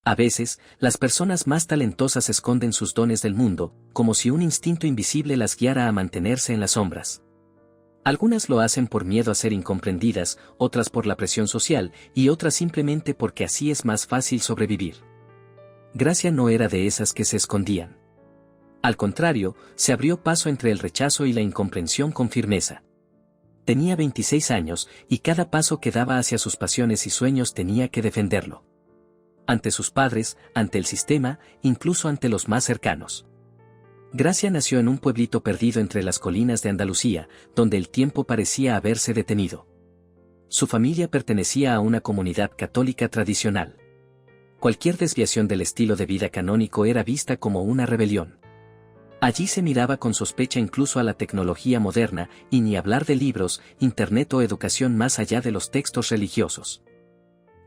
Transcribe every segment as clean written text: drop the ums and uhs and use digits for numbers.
A veces, las personas más talentosas esconden sus dones del mundo, como si un instinto invisible las guiara a mantenerse en las sombras. Algunas lo hacen por miedo a ser incomprendidas, otras por la presión social, y otras simplemente porque así es más fácil sobrevivir. Gracia no era de esas que se escondían. Al contrario, se abrió paso entre el rechazo y la incomprensión con firmeza. Tenía 26 años, y cada paso que daba hacia sus pasiones y sueños tenía que defenderlo. Ante sus padres, ante el sistema, incluso ante los más cercanos. Gracia nació en un pueblito perdido entre las colinas de Andalucía, donde el tiempo parecía haberse detenido. Su familia pertenecía a una comunidad católica tradicional. Cualquier desviación del estilo de vida canónico era vista como una rebelión. Allí se miraba con sospecha incluso a la tecnología moderna, y ni hablar de libros, internet o educación más allá de los textos religiosos.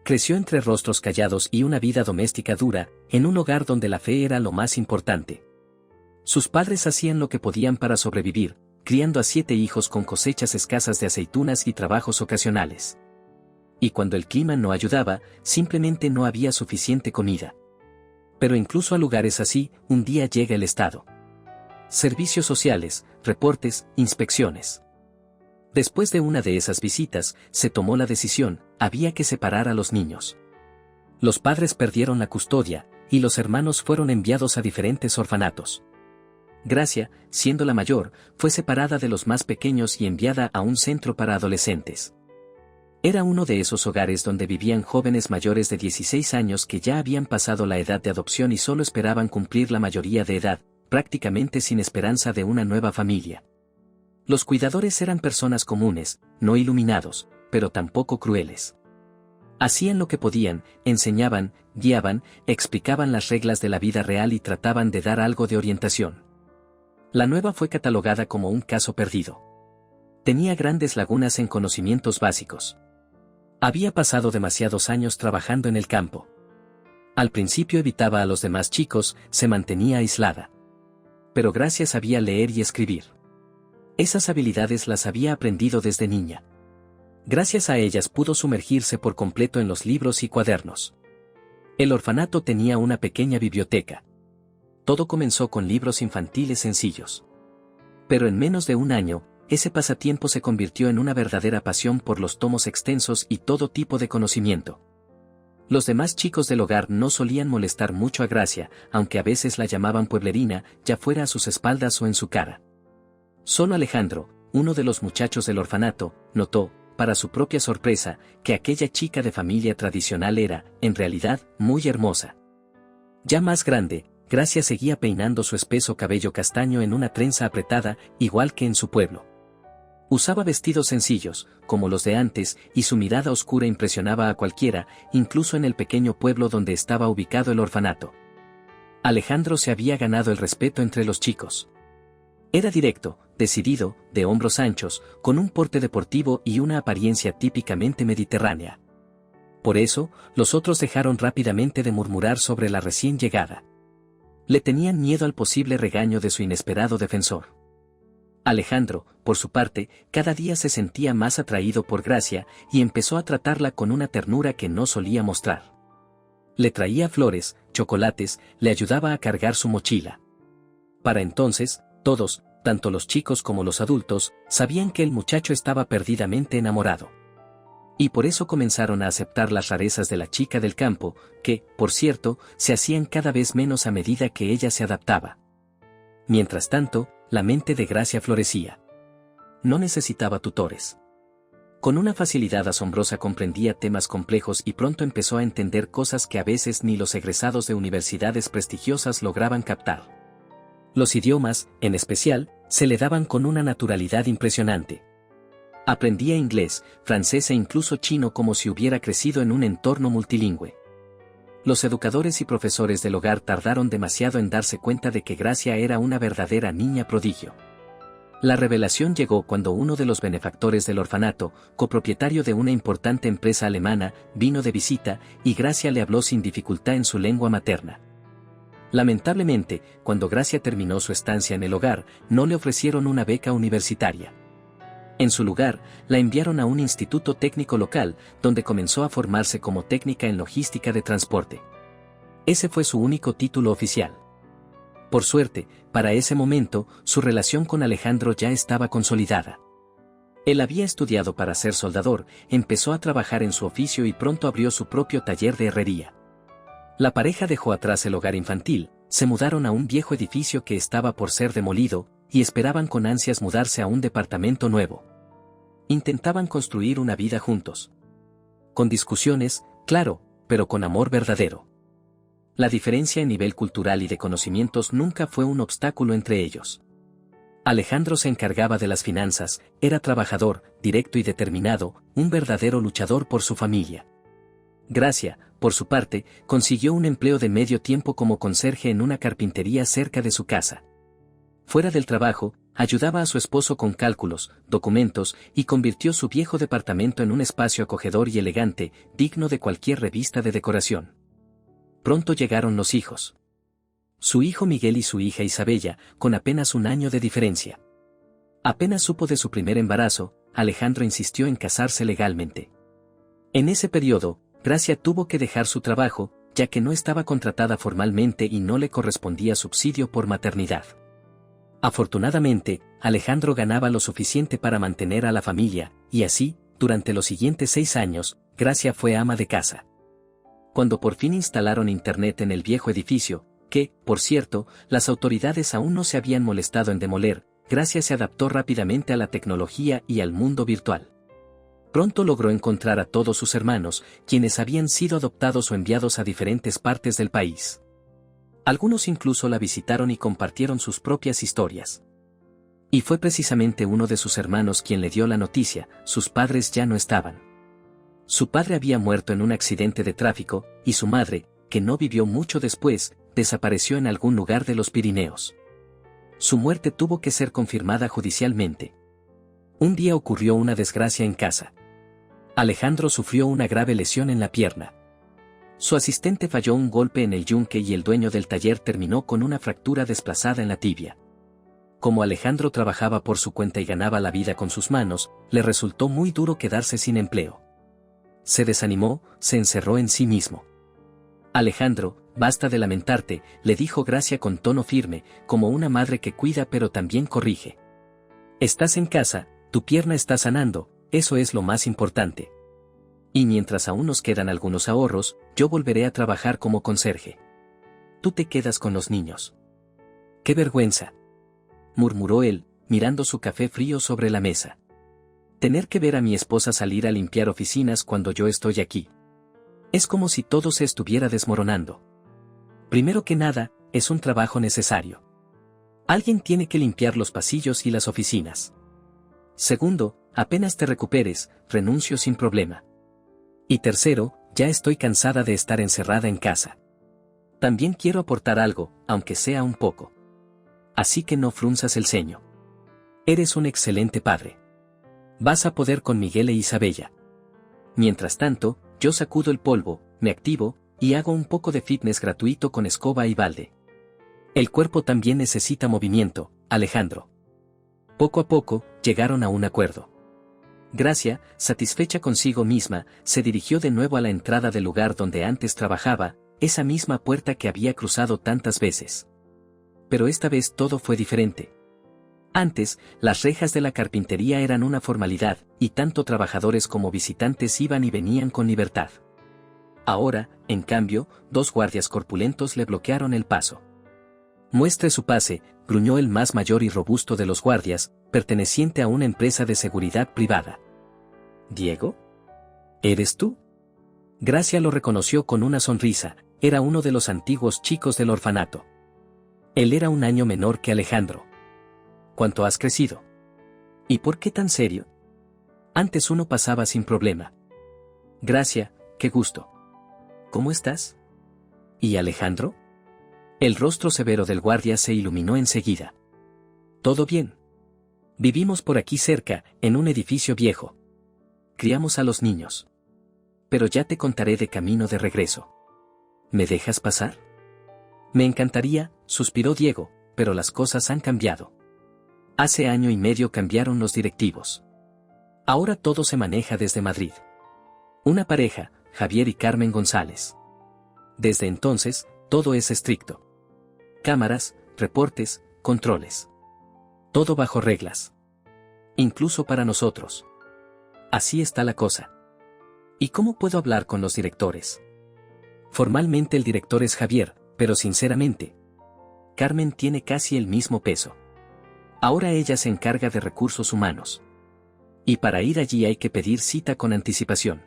Creció entre rostros callados y una vida doméstica dura, en un hogar donde la fe era lo más importante. Sus padres hacían lo que podían para sobrevivir, criando a 7 hijos con cosechas escasas de aceitunas y trabajos ocasionales. Y cuando el clima no ayudaba, simplemente no había suficiente comida. Pero incluso a lugares así, un día llega el Estado. Servicios sociales, reportes, inspecciones. Después de una de esas visitas, se tomó la decisión, había que separar a los niños. Los padres perdieron la custodia, y los hermanos fueron enviados a diferentes orfanatos. Gracia, siendo la mayor, fue separada de los más pequeños y enviada a un centro para adolescentes. Era uno de esos hogares donde vivían jóvenes mayores de 16 años que ya habían pasado la edad de adopción y solo esperaban cumplir la mayoría de edad, prácticamente sin esperanza de una nueva familia. Los cuidadores eran personas comunes, no iluminados, pero tampoco crueles. Hacían lo que podían, enseñaban, guiaban, explicaban las reglas de la vida real y trataban de dar algo de orientación. La nueva fue catalogada como un caso perdido. Tenía grandes lagunas en conocimientos básicos. Había pasado demasiados años trabajando en el campo. Al principio evitaba a los demás chicos, se mantenía aislada. Pero Gracia sabía leer y escribir. Esas habilidades las había aprendido desde niña. Gracias a ellas pudo sumergirse por completo en los libros y cuadernos. El orfanato tenía una pequeña biblioteca. Todo comenzó con libros infantiles sencillos. Pero en menos de un año, ese pasatiempo se convirtió en una verdadera pasión por los tomos extensos y todo tipo de conocimiento. Los demás chicos del hogar no solían molestar mucho a Gracia, aunque a veces la llamaban pueblerina, ya fuera a sus espaldas o en su cara. Solo Alejandro, uno de los muchachos del orfanato, notó, para su propia sorpresa, que aquella chica de familia tradicional era, en realidad, muy hermosa. Ya más grande, Gracia seguía peinando su espeso cabello castaño en una trenza apretada, igual que en su pueblo. Usaba vestidos sencillos, como los de antes, y su mirada oscura impresionaba a cualquiera, incluso en el pequeño pueblo donde estaba ubicado el orfanato. Alejandro se había ganado el respeto entre los chicos. Era directo, decidido, de hombros anchos, con un porte deportivo y una apariencia típicamente mediterránea. Por eso, los otros dejaron rápidamente de murmurar sobre la recién llegada. Le tenían miedo al posible regaño de su inesperado defensor. Alejandro, por su parte, cada día se sentía más atraído por Gracia y empezó a tratarla con una ternura que no solía mostrar. Le traía flores, chocolates, le ayudaba a cargar su mochila. Para entonces, todos, tanto los chicos como los adultos, sabían que el muchacho estaba perdidamente enamorado. Y por eso comenzaron a aceptar las rarezas de la chica del campo, que, por cierto, se hacían cada vez menos a medida que ella se adaptaba. Mientras tanto, la mente de Gracia florecía. No necesitaba tutores. Con una facilidad asombrosa comprendía temas complejos y pronto empezó a entender cosas que a veces ni los egresados de universidades prestigiosas lograban captar. Los idiomas, en especial, se le daban con una naturalidad impresionante. Aprendía inglés, francés e incluso chino como si hubiera crecido en un entorno multilingüe. Los educadores y profesores del hogar tardaron demasiado en darse cuenta de que Gracia era una verdadera niña prodigio. La revelación llegó cuando uno de los benefactores del orfanato, copropietario de una importante empresa alemana, vino de visita y Gracia le habló sin dificultad en su lengua materna. Lamentablemente, cuando Gracia terminó su estancia en el hogar, no le ofrecieron una beca universitaria. En su lugar, la enviaron a un instituto técnico local, donde comenzó a formarse como técnica en logística de transporte. Ese fue su único título oficial. Por suerte, para ese momento, su relación con Alejandro ya estaba consolidada. Él había estudiado para ser soldador, empezó a trabajar en su oficio y pronto abrió su propio taller de herrería. La pareja dejó atrás el hogar infantil, se mudaron a un viejo edificio que estaba por ser demolido, y esperaban con ansias mudarse a un departamento nuevo. Intentaban construir una vida juntos. Con discusiones, claro, pero con amor verdadero. La diferencia en nivel cultural y de conocimientos nunca fue un obstáculo entre ellos. Alejandro se encargaba de las finanzas, era trabajador, directo y determinado, un verdadero luchador por su familia. Gracia, por su parte, consiguió un empleo de medio tiempo como conserje en una carpintería cerca de su casa. Fuera del trabajo, ayudaba a su esposo con cálculos, documentos, y convirtió su viejo departamento en un espacio acogedor y elegante, digno de cualquier revista de decoración. Pronto llegaron los hijos. Su hijo Miguel y su hija Isabella, con apenas un año de diferencia. Apenas supo de su primer embarazo, Alejandro insistió en casarse legalmente. En ese periodo, Gracia tuvo que dejar su trabajo, ya que no estaba contratada formalmente y no le correspondía subsidio por maternidad. Afortunadamente, Alejandro ganaba lo suficiente para mantener a la familia, y así, durante los siguientes 6 años, Gracia fue ama de casa. Cuando por fin instalaron internet en el viejo edificio, que, por cierto, las autoridades aún no se habían molestado en demoler, Gracia se adaptó rápidamente a la tecnología y al mundo virtual. Pronto logró encontrar a todos sus hermanos, quienes habían sido adoptados o enviados a diferentes partes del país. Algunos incluso la visitaron y compartieron sus propias historias. Y fue precisamente uno de sus hermanos quien le dio la noticia: sus padres ya no estaban. Su padre había muerto en un accidente de tráfico, y su madre, que no vivió mucho después, desapareció en algún lugar de los Pirineos. Su muerte tuvo que ser confirmada judicialmente. Un día ocurrió una desgracia en casa. Alejandro sufrió una grave lesión en la pierna. Su asistente falló un golpe en el yunque y el dueño del taller terminó con una fractura desplazada en la tibia. Como Alejandro trabajaba por su cuenta y ganaba la vida con sus manos, le resultó muy duro quedarse sin empleo. Se desanimó, se encerró en sí mismo. Alejandro, basta de lamentarte, le dijo Gracia con tono firme, como una madre que cuida pero también corrige. Estás en casa, tu pierna está sanando, eso es lo más importante. Y mientras aún nos quedan algunos ahorros, yo volveré a trabajar como conserje. Tú te quedas con los niños. ¡Qué vergüenza!, murmuró él, mirando su café frío sobre la mesa. Tener que ver a mi esposa salir a limpiar oficinas cuando yo estoy aquí. Es como si todo se estuviera desmoronando. Primero que nada, es un trabajo necesario. Alguien tiene que limpiar los pasillos y las oficinas. Segundo, apenas te recuperes, renuncio sin problema. Y tercero, ya estoy cansada de estar encerrada en casa. También quiero aportar algo, aunque sea un poco. Así que no frunzas el ceño. Eres un excelente padre. Vas a poder con Miguel e Isabella. Mientras tanto, yo sacudo el polvo, me activo, y hago un poco de fitness gratuito con escoba y balde. El cuerpo también necesita movimiento, Alejandro. Poco a poco, llegaron a un acuerdo. Gracia, satisfecha consigo misma, se dirigió de nuevo a la entrada del lugar donde antes trabajaba, esa misma puerta que había cruzado tantas veces. Pero esta vez todo fue diferente. Antes, las rejas de la carpintería eran una formalidad, y tanto trabajadores como visitantes iban y venían con libertad. Ahora, en cambio, 2 guardias corpulentos le bloquearon el paso. Muestre su pase, gruñó el más mayor y robusto de los guardias, perteneciente a una empresa de seguridad privada. ¿Diego? ¿Eres tú? Gracia lo reconoció con una sonrisa, era uno de los antiguos chicos del orfanato. Él era un año menor que Alejandro. ¿Cuánto has crecido? ¿Y por qué tan serio? Antes uno pasaba sin problema. Gracia, qué gusto. ¿Cómo estás? ¿Y Alejandro? El rostro severo del guardia se iluminó enseguida. ¿Todo bien? Vivimos por aquí cerca, en un edificio viejo. Criamos a los niños. Pero ya te contaré de camino de regreso. ¿Me dejas pasar? Me encantaría, suspiró Diego, pero las cosas han cambiado. Hace año y medio cambiaron los directivos. Ahora todo se maneja desde Madrid. Una pareja, Javier y Carmen González. Desde entonces, todo es estricto. Cámaras, reportes, controles. Todo bajo reglas. Incluso para nosotros. Así está la cosa. ¿Y cómo puedo hablar con los directores? Formalmente el director es Javier, pero sinceramente, Carmen tiene casi el mismo peso. Ahora ella se encarga de recursos humanos. Y para ir allí hay que pedir cita con anticipación.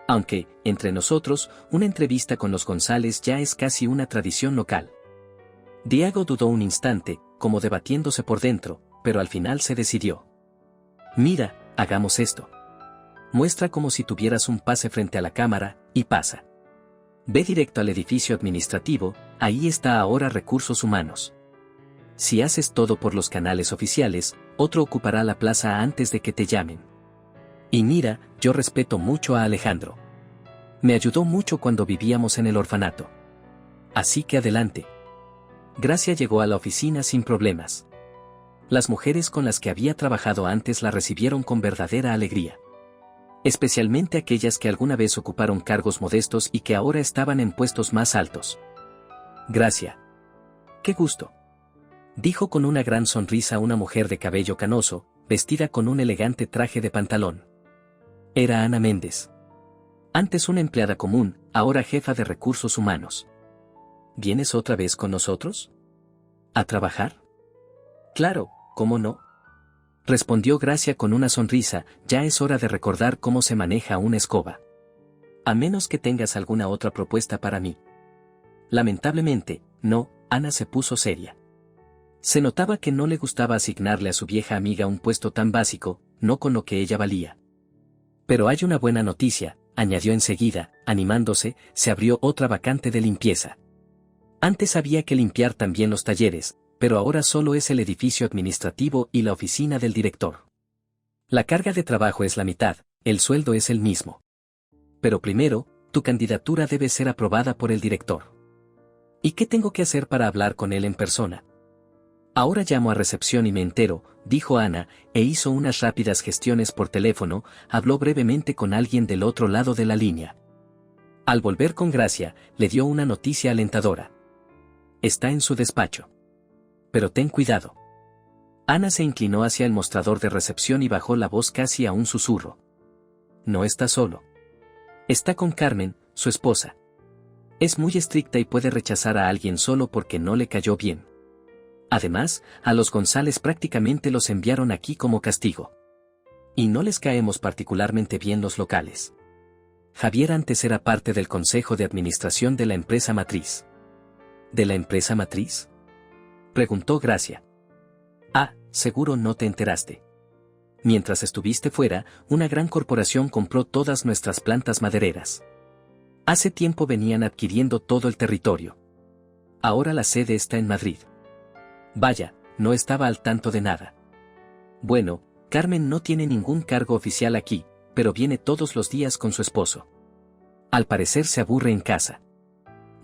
Aunque, entre nosotros, una entrevista con los González ya es casi una tradición local. Diego dudó un instante, como debatiéndose por dentro, pero al final se decidió. Mira, hagamos esto. Muestra como si tuvieras un pase frente a la cámara, y pasa. Ve directo al edificio administrativo, ahí está ahora recursos humanos. Si haces todo por los canales oficiales, otro ocupará la plaza antes de que te llamen. Y mira, yo respeto mucho a Alejandro. Me ayudó mucho cuando vivíamos en el orfanato. Así que adelante. Gracia llegó a la oficina sin problemas. Las mujeres con las que había trabajado antes la recibieron con verdadera alegría. Especialmente aquellas que alguna vez ocuparon cargos modestos y que ahora estaban en puestos más altos. Gracia. ¡Qué gusto!, dijo con una gran sonrisa una mujer de cabello canoso, vestida con un elegante traje de pantalón. Era Ana Méndez. Antes una empleada común, ahora jefa de recursos humanos. ¿Vienes otra vez con nosotros? ¿A trabajar? Claro, ¿cómo no?, respondió Gracia con una sonrisa. Ya es hora de recordar cómo se maneja una escoba. A menos que tengas alguna otra propuesta para mí. Lamentablemente, no. Ana se puso seria. Se notaba que no le gustaba asignarle a su vieja amiga un puesto tan básico, no con lo que ella valía. Pero hay una buena noticia, añadió enseguida, animándose, se abrió otra vacante de limpieza. Antes había que limpiar también los talleres, pero ahora solo es el edificio administrativo y la oficina del director. La carga de trabajo es la mitad, el sueldo es el mismo. Pero primero, tu candidatura debe ser aprobada por el director. ¿Y qué tengo que hacer para hablar con él en persona? Ahora llamo a recepción y me entero, dijo Ana, e hizo unas rápidas gestiones por teléfono, habló brevemente con alguien del otro lado de la línea. Al volver con Gracia, le dio una noticia alentadora. Está en su despacho. Pero ten cuidado. Ana se inclinó hacia el mostrador de recepción y bajó la voz casi a un susurro. No está solo. Está con Carmen, su esposa. Es muy estricta y puede rechazar a alguien solo porque no le cayó bien. Además, a los González prácticamente los enviaron aquí como castigo. Y no les caemos particularmente bien los locales. Javier antes era parte del consejo de administración de la empresa matriz. ¿De la empresa matriz?, preguntó Gracia. Ah, seguro no te enteraste. Mientras estuviste fuera, una gran corporación compró todas nuestras plantas madereras. Hace tiempo venían adquiriendo todo el territorio. Ahora la sede está en Madrid. Vaya, no estaba al tanto de nada. Bueno, Carmen no tiene ningún cargo oficial aquí, pero viene todos los días con su esposo. Al parecer se aburre en casa.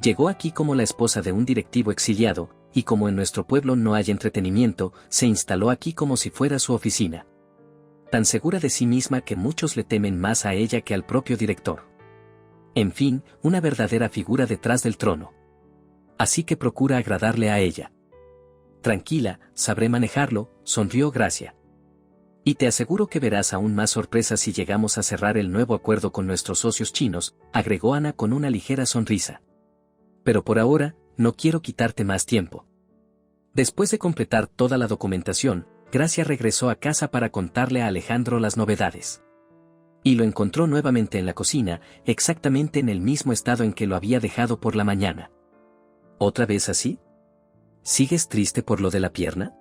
Llegó aquí como la esposa de un directivo exiliado, y como en nuestro pueblo no hay entretenimiento, se instaló aquí como si fuera su oficina. Tan segura de sí misma que muchos le temen más a ella que al propio director. En fin, una verdadera figura detrás del trono. Así que procura agradarle a ella. Tranquila, sabré manejarlo, sonrió Gracia. Y te aseguro que verás aún más sorpresas si llegamos a cerrar el nuevo acuerdo con nuestros socios chinos, agregó Ana con una ligera sonrisa. Pero por ahora, no quiero quitarte más tiempo. Después de completar toda la documentación, Gracia regresó a casa para contarle a Alejandro las novedades. Y lo encontró nuevamente en la cocina, exactamente en el mismo estado en que lo había dejado por la mañana. ¿Otra vez así? ¿Sigues triste por lo de la pierna?,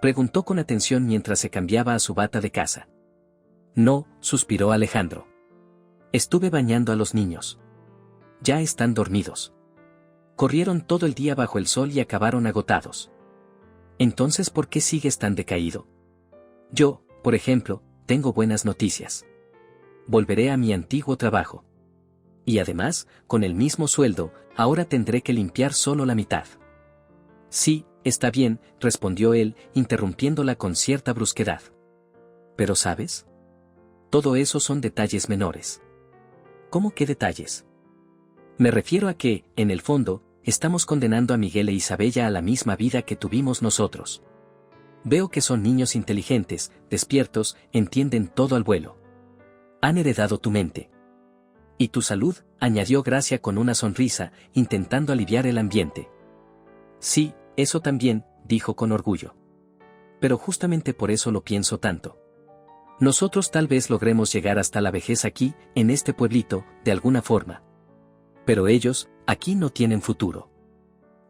preguntó con atención mientras se cambiaba a su bata de casa. No, suspiró Alejandro. Estuve bañando a los niños. Ya están dormidos. Corrieron todo el día bajo el sol y acabaron agotados. Entonces, ¿por qué sigues tan decaído? Yo, por ejemplo, tengo buenas noticias. Volveré a mi antiguo trabajo. Y además, con el mismo sueldo, ahora tendré que limpiar solo la mitad. Sí, está bien, respondió él, interrumpiéndola con cierta brusquedad. Pero ¿sabes? Todo eso son detalles menores. ¿Cómo qué detalles? Me refiero a que, en el fondo, estamos condenando a Miguel e Isabella a la misma vida que tuvimos nosotros. Veo que son niños inteligentes, despiertos, entienden todo al vuelo. Han heredado tu mente. Y tu salud, añadió Gracia con una sonrisa, intentando aliviar el ambiente. Sí, eso también, dijo con orgullo. Pero justamente por eso lo pienso tanto. Nosotros tal vez logremos llegar hasta la vejez aquí, en este pueblito, de alguna forma. Pero ellos, aquí no tienen futuro.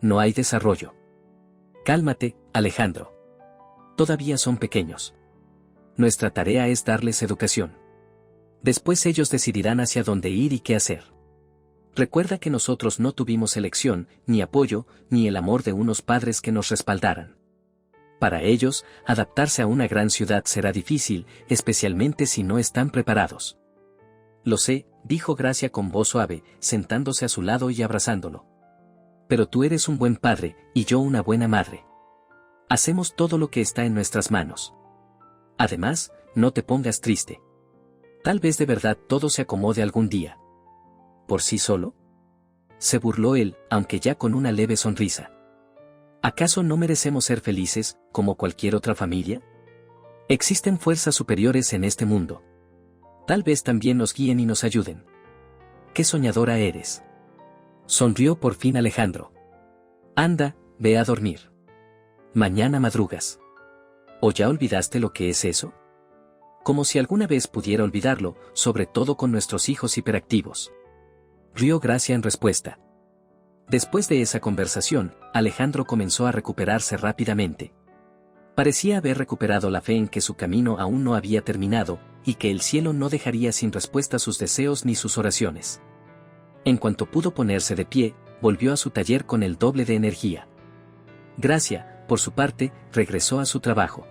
No hay desarrollo. Cálmate, Alejandro. Todavía son pequeños. Nuestra tarea es darles educación. Después ellos decidirán hacia dónde ir y qué hacer. Recuerda que nosotros no tuvimos elección, ni apoyo, ni el amor de unos padres que nos respaldaran. Para ellos, adaptarse a una gran ciudad será difícil, especialmente si no están preparados. Lo sé, dijo Gracia con voz suave, sentándose a su lado y abrazándolo. Pero tú eres un buen padre, y yo una buena madre. Hacemos todo lo que está en nuestras manos. Además, no te pongas triste. Tal vez de verdad todo se acomode algún día. ¿Por sí solo? Se burló él, aunque ya con una leve sonrisa. ¿Acaso no merecemos ser felices, como cualquier otra familia? Existen fuerzas superiores en este mundo. Tal vez también nos guíen y nos ayuden. ¡Qué soñadora eres! Sonrió por fin Alejandro. Anda, ve a dormir. Mañana madrugas. ¿O ya olvidaste lo que es eso? Como si alguna vez pudiera olvidarlo, sobre todo con nuestros hijos hiperactivos. Rió Gracia en respuesta. Después de esa conversación, Alejandro comenzó a recuperarse rápidamente. Parecía haber recuperado la fe en que su camino aún no había terminado, y que el cielo no dejaría sin respuesta sus deseos ni sus oraciones. En cuanto pudo ponerse de pie, volvió a su taller con el doble de energía. Gracia, por su parte, regresó a su trabajo.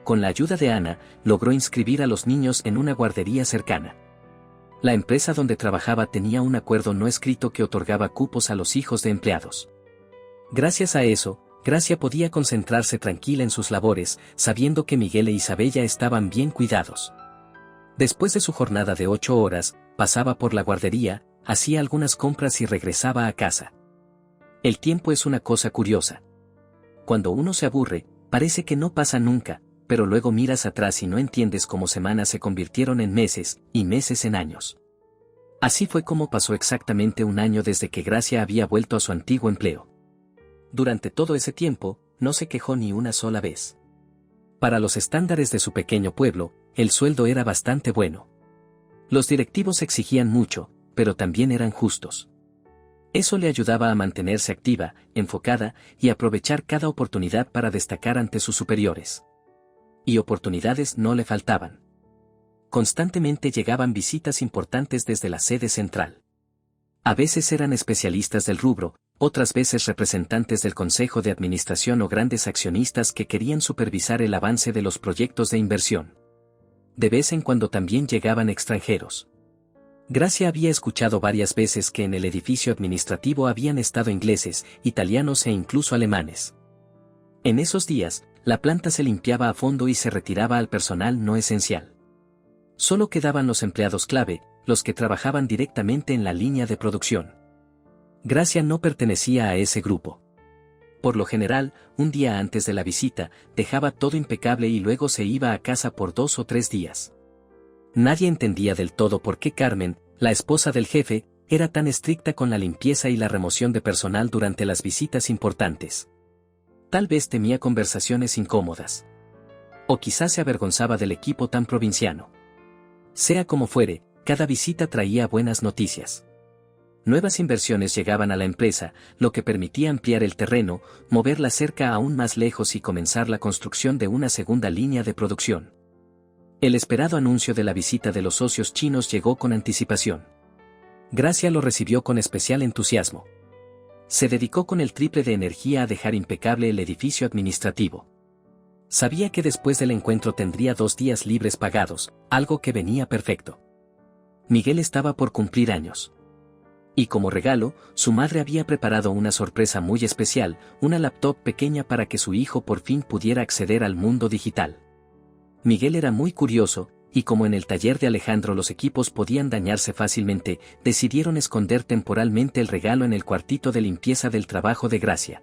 Con la ayuda de Ana, logró inscribir a los niños en una guardería cercana. La empresa donde trabajaba tenía un acuerdo no escrito que otorgaba cupos a los hijos de empleados. Gracias a eso, Gracia podía concentrarse tranquila en sus labores, sabiendo que Miguel e Isabella estaban bien cuidados. Después de su jornada de 8 horas, pasaba por la guardería, hacía algunas compras y regresaba a casa. El tiempo es una cosa curiosa. Cuando uno se aburre, parece que no pasa nunca, pero luego miras atrás y no entiendes cómo semanas se convirtieron en meses, y meses en años. Así fue como pasó exactamente un año desde que Gracia había vuelto a su antiguo empleo. Durante todo ese tiempo, no se quejó ni una sola vez. Para los estándares de su pequeño pueblo, el sueldo era bastante bueno. Los directivos exigían mucho, pero también eran justos. Eso le ayudaba a mantenerse activa, enfocada, y aprovechar cada oportunidad para destacar ante sus superiores. Y oportunidades no le faltaban. Constantemente llegaban visitas importantes desde la sede central. A veces eran especialistas del rubro, otras veces representantes del consejo de administración o grandes accionistas que querían supervisar el avance de los proyectos de inversión. De vez en cuando también llegaban extranjeros. Gracia había escuchado varias veces que en el edificio administrativo habían estado ingleses, italianos e incluso alemanes. En esos días, la planta se limpiaba a fondo y se retiraba al personal no esencial. Solo quedaban los empleados clave, los que trabajaban directamente en la línea de producción. Gracia no pertenecía a ese grupo. Por lo general, un día antes de la visita, dejaba todo impecable y luego se iba a casa por 2 o 3 días. Nadie entendía del todo por qué Carmen, la esposa del jefe, era tan estricta con la limpieza y la remoción de personal durante las visitas importantes. Tal vez temía conversaciones incómodas. O quizás se avergonzaba del equipo tan provinciano. Sea como fuere, cada visita traía buenas noticias. Nuevas inversiones llegaban a la empresa, lo que permitía ampliar el terreno, mover la cerca aún más lejos y comenzar la construcción de una segunda línea de producción. El esperado anuncio de la visita de los socios chinos llegó con anticipación. Gracia lo recibió con especial entusiasmo. Se dedicó con el triple de energía a dejar impecable el edificio administrativo. Sabía que después del encuentro tendría 2 días libres pagados, algo que venía perfecto. Miguel estaba por cumplir años. Y como regalo, su madre había preparado una sorpresa muy especial, una laptop pequeña para que su hijo por fin pudiera acceder al mundo digital. Miguel era muy curioso, y como en el taller de Alejandro los equipos podían dañarse fácilmente, decidieron esconder temporalmente el regalo en el cuartito de limpieza del trabajo de Gracia.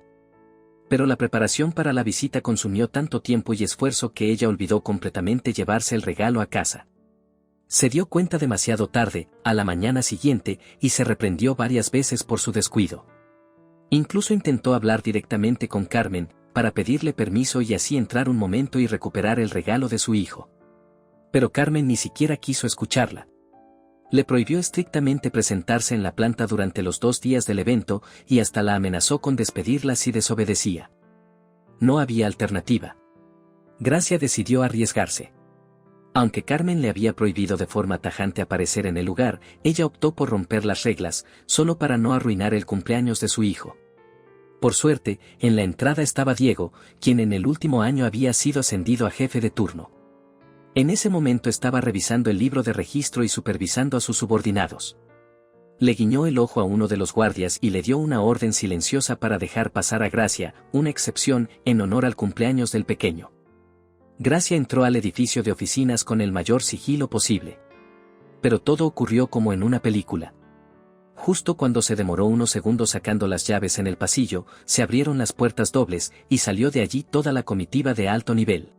Pero la preparación para la visita consumió tanto tiempo y esfuerzo que ella olvidó completamente llevarse el regalo a casa. Se dio cuenta demasiado tarde, a la mañana siguiente, y se reprendió varias veces por su descuido. Incluso intentó hablar directamente con Carmen, para pedirle permiso y así entrar un momento y recuperar el regalo de su hijo. Pero Carmen ni siquiera quiso escucharla. Le prohibió estrictamente presentarse en la planta durante los 2 días del evento y hasta la amenazó con despedirla si desobedecía. No había alternativa. Gracia decidió arriesgarse. Aunque Carmen le había prohibido de forma tajante aparecer en el lugar, ella optó por romper las reglas, solo para no arruinar el cumpleaños de su hijo. Por suerte, en la entrada estaba Diego, quien en el último año había sido ascendido a jefe de turno. En ese momento estaba revisando el libro de registro y supervisando a sus subordinados. Le guiñó el ojo a uno de los guardias y le dio una orden silenciosa para dejar pasar a Gracia, una excepción, en honor al cumpleaños del pequeño. Gracia entró al edificio de oficinas con el mayor sigilo posible. Pero todo ocurrió como en una película. Justo cuando se demoró unos segundos sacando las llaves en el pasillo, se abrieron las puertas dobles y salió de allí toda la comitiva de alto nivel.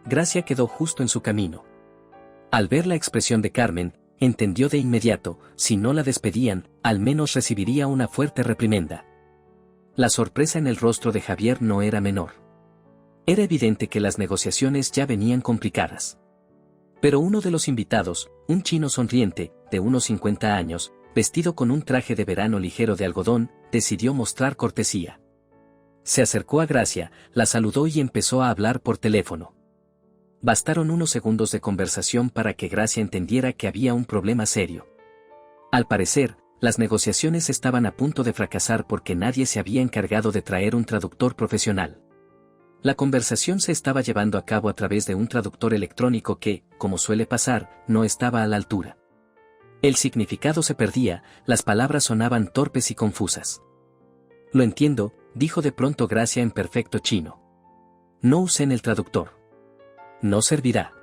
Gracia quedó justo en su camino. Al ver la expresión de Carmen, entendió de inmediato, si no la despedían, al menos recibiría una fuerte reprimenda. La sorpresa en el rostro de Javier no era menor. Era evidente que las negociaciones ya venían complicadas. Pero uno de los invitados, un chino sonriente, de unos 50 años, vestido con un traje de verano ligero de algodón, decidió mostrar cortesía. Se acercó a Gracia, la saludó y empezó a hablar por teléfono. Bastaron unos segundos de conversación para que Gracia entendiera que había un problema serio. Al parecer, las negociaciones estaban a punto de fracasar porque nadie se había encargado de traer un traductor profesional. La conversación se estaba llevando a cabo a través de un traductor electrónico que, como suele pasar, no estaba a la altura. El significado se perdía, las palabras sonaban torpes y confusas. Lo entiendo, dijo de pronto Gracia en perfecto chino. No usen el traductor. No servirá.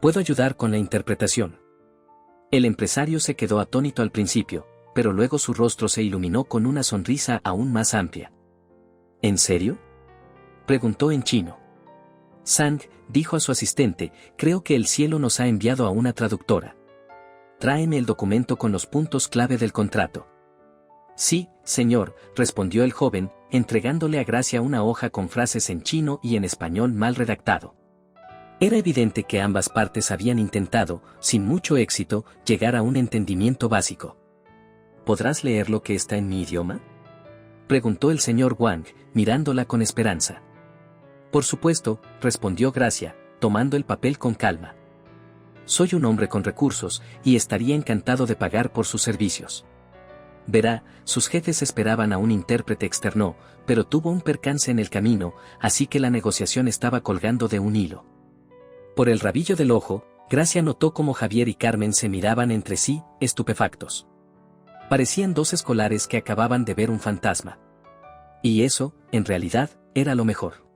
Puedo ayudar con la interpretación. El empresario se quedó atónito al principio, pero luego su rostro se iluminó con una sonrisa aún más amplia. ¿En serio?, preguntó en chino. Sang, dijo a su asistente, creo que el cielo nos ha enviado a una traductora. Tráeme el documento con los puntos clave del contrato. Sí, señor, respondió el joven, entregándole a Gracia una hoja con frases en chino y en español mal redactado. Era evidente que ambas partes habían intentado, sin mucho éxito, llegar a un entendimiento básico. ¿Podrás leer lo que está en mi idioma?, preguntó el señor Wang, mirándola con esperanza. Por supuesto, respondió Gracia, tomando el papel con calma. Soy un hombre con recursos, y estaría encantado de pagar por sus servicios. Verá, sus jefes esperaban a un intérprete externo, pero tuvo un percance en el camino, así que la negociación estaba colgando de un hilo. Por el rabillo del ojo, Gracia notó cómo Javier y Carmen se miraban entre sí, estupefactos. Parecían 2 escolares que acababan de ver un fantasma. Y eso, en realidad, era lo mejor.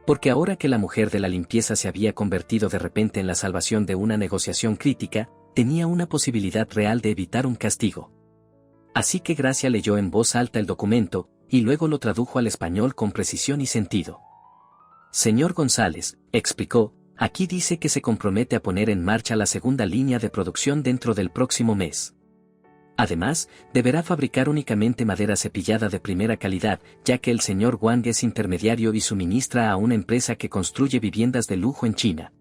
Porque ahora que la mujer de la limpieza se había convertido de repente en la salvación de una negociación crítica, tenía una posibilidad real de evitar un castigo. Así que Gracia leyó en voz alta el documento, y luego lo tradujo al español con precisión y sentido. Señor González, explicó, aquí dice que se compromete a poner en marcha la segunda línea de producción dentro del próximo mes. Además, deberá fabricar únicamente madera cepillada de primera calidad, ya que el señor Wang es intermediario y suministra a una empresa que construye viviendas de lujo en China.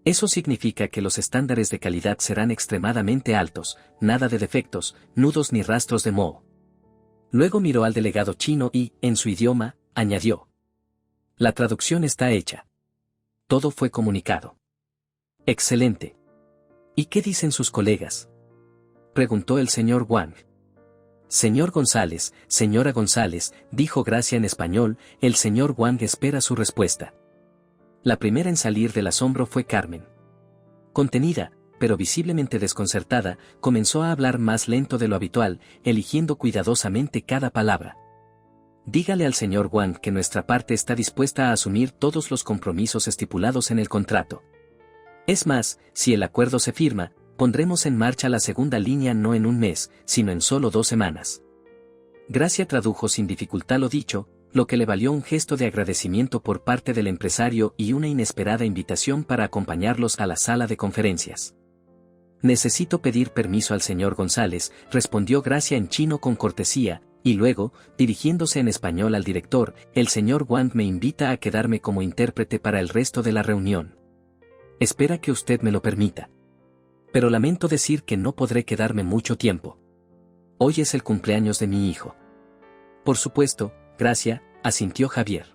Eso significa que los estándares de calidad serán extremadamente altos, nada de defectos, nudos ni rastros de moho. Luego miró al delegado chino y, en su idioma, añadió: la traducción está hecha. Todo fue comunicado. Excelente. ¿Y qué dicen sus colegas?, preguntó el señor Wang. Señor González, señora González, dijo Gracia en español, el señor Wang espera su respuesta. La primera en salir del asombro fue Carmen. Contenida, pero visiblemente desconcertada, comenzó a hablar más lento de lo habitual, eligiendo cuidadosamente cada palabra. Dígale al señor Wang que nuestra parte está dispuesta a asumir todos los compromisos estipulados en el contrato. Es más, si el acuerdo se firma, pondremos en marcha la segunda línea no en un mes, sino en solo 2 semanas. Gracia tradujo sin dificultad lo dicho, lo que le valió un gesto de agradecimiento por parte del empresario y una inesperada invitación para acompañarlos a la sala de conferencias. Necesito pedir permiso al señor González, respondió Gracia en chino con cortesía, y luego, dirigiéndose en español al director, el señor Wang me invita a quedarme como intérprete para el resto de la reunión. Espera que usted me lo permita. Pero lamento decir que no podré quedarme mucho tiempo. Hoy es el cumpleaños de mi hijo. Por supuesto, Gracia, asintió Javier.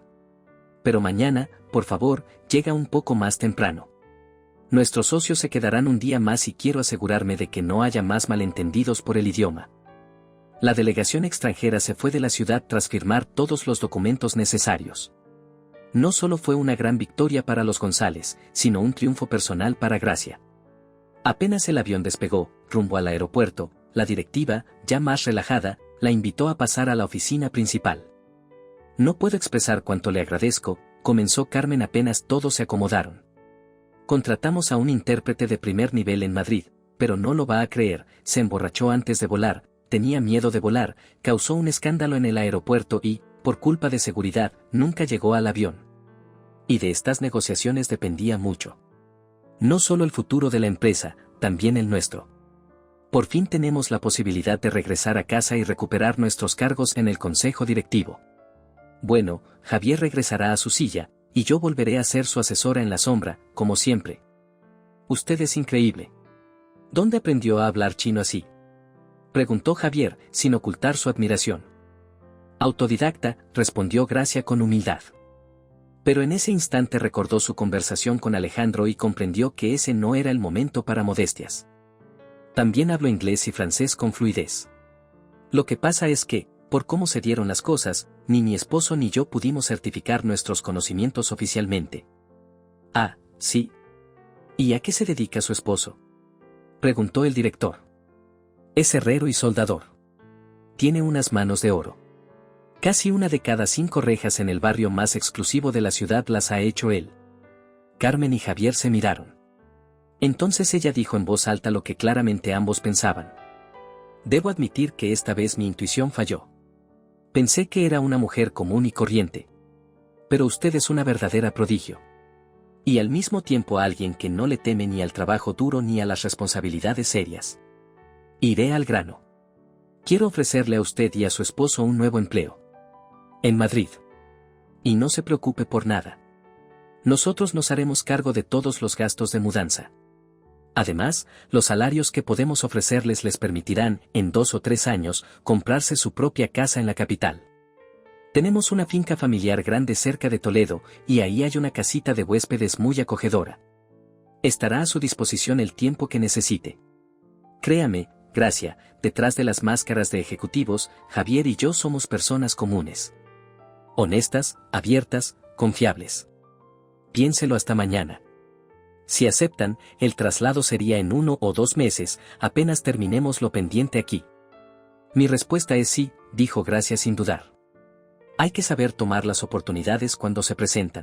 Pero mañana, por favor, llega un poco más temprano. Nuestros socios se quedarán un día más y quiero asegurarme de que no haya más malentendidos por el idioma. La delegación extranjera se fue de la ciudad tras firmar todos los documentos necesarios. No solo fue una gran victoria para los González, sino un triunfo personal para Gracia. Apenas el avión despegó, rumbo al aeropuerto, la directiva, ya más relajada, la invitó a pasar a la oficina principal. No puedo expresar cuánto le agradezco, comenzó Carmen apenas todos se acomodaron. Contratamos a un intérprete de primer nivel en Madrid, pero no lo va a creer, se emborrachó antes de volar, tenía miedo de volar, causó un escándalo en el aeropuerto y, por culpa de seguridad, nunca llegó al avión. Y de estas negociaciones dependía mucho. No solo el futuro de la empresa, también el nuestro. Por fin tenemos la posibilidad de regresar a casa y recuperar nuestros cargos en el consejo directivo. Bueno, Javier regresará a su silla, y yo volveré a ser su asesora en la sombra, como siempre. Usted es increíble. ¿Dónde aprendió a hablar chino así?, preguntó Javier, sin ocultar su admiración. Autodidacta, respondió Gracia con humildad. Pero en ese instante recordó su conversación con Alejandro y comprendió que ese no era el momento para modestias. También hablo inglés y francés con fluidez. Lo que pasa es que, por cómo se dieron las cosas, ni mi esposo ni yo pudimos certificar nuestros conocimientos oficialmente. Ah, sí. ¿Y a qué se dedica su esposo?, preguntó el director. Es herrero y soldador. Tiene unas manos de oro. Casi una de cada 5 rejas en el barrio más exclusivo de la ciudad las ha hecho él. Carmen y Javier se miraron. Entonces ella dijo en voz alta lo que claramente ambos pensaban. Debo admitir que esta vez mi intuición falló. Pensé que era una mujer común y corriente. Pero usted es una verdadera prodigio. Y al mismo tiempo alguien que no le teme ni al trabajo duro ni a las responsabilidades serias. Iré al grano. Quiero ofrecerle a usted y a su esposo un nuevo empleo. En Madrid. Y no se preocupe por nada. Nosotros nos haremos cargo de todos los gastos de mudanza. Además, los salarios que podemos ofrecerles les permitirán, en 2 o 3 años, comprarse su propia casa en la capital. Tenemos una finca familiar grande cerca de Toledo, y ahí hay una casita de huéspedes muy acogedora. Estará a su disposición el tiempo que necesite. Créame, Gracia, detrás de las máscaras de ejecutivos, Javier y yo somos personas comunes. Honestas, abiertas, confiables. Piénselo hasta mañana. Si aceptan, el traslado sería en 1 o 2 meses, apenas terminemos lo pendiente aquí. Mi respuesta es sí, dijo Gracia sin dudar. Hay que saber tomar las oportunidades cuando se presentan.